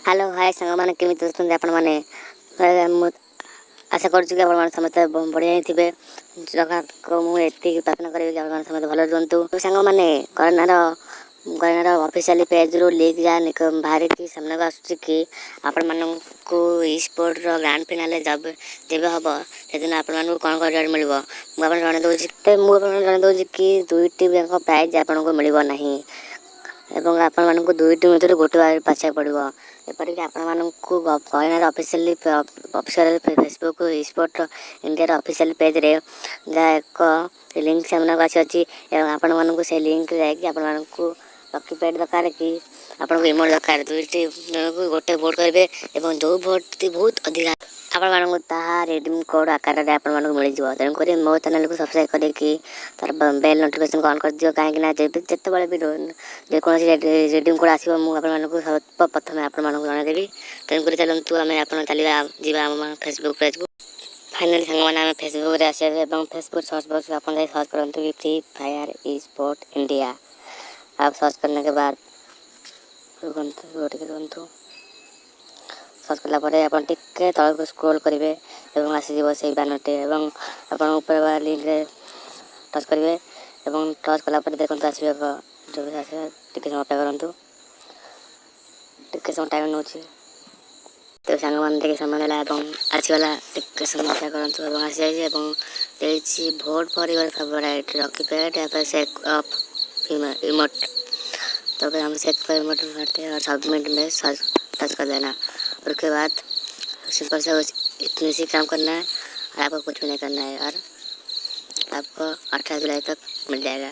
Hello hi सांग मैंने केमी आपण मैंने आशा करुँ कि आप समस्त बढ़िया ही थे। जगह को मुझे प्रार्थना करी कि आप समस्त भल रुहतु। सांग मैंने करोनार ऑफिशियल पेज रू लिंक जा बाहर की सामने को आसूँ कि आपण मानू ई स्पोर्ट ग्रांड फिनाले जब जब हम से आपण मानू कौन कौन रिजल्ट मिल मुझे जन दूसरी कि दुईटी प्राइज आपन को मिल ना एवं आपण मानक दुईटी मध्य गोटे बार बाछा पड़ो एपरिक आपण करोनार official Facebook sport India official page रे जहाँ एक लिंक सामने आसी आपण मानक से लिंक जाकि आपण मानक लकी पैड दरकार कि आपको इमोट दरकार दुईटी गोटे भोट करेंगे और जो भोट बहुत अधिक आपण मानक रिडीम कोड आकार में आपण मानक मिल जाए। तेणुक मो चैनल को सब्सक्राइब करके तार बेल नोटिफिकेशन ऑन कर दियो कहीं जिते भी जेको रिडीम कोड आसो मुझे सर्वप्रथम आपण मानक जनईदेवी। तेणुक चलतु आम आप चलवा फेसबुक पेज को फाइनाली सांग फेसबुक आसे फेसबुक सर्च बॉक्स आप सर्च करूँ कि फ्री फायर ई स्पोर्ट इंडिया। आप सर्च करने के बाद रुहतु सर्च कलापर आप तल को स्क्रोल करेंगे और आसीज से बैनरटे आप ऊपर लिंक टच करेंगे और टच कलापर देखो आसो जो भी आस टे समय अपेक्षा करूँ टे समय टाइम नौ तो सांग मैंने देखे समय है आसगला टे समय अपेक्षा करूँ और आसी जाइए vote for your favourite Rocky pad sake of emote. तो फिर हम सेक पर इमोट करते हैं और सबमिट में टच कर देना और उसके बाद सिंपल से इतनी सी काम करना है और आपको कुछ भी नहीं करना है और आपको 18 जुलाई तक मिल जाएगा।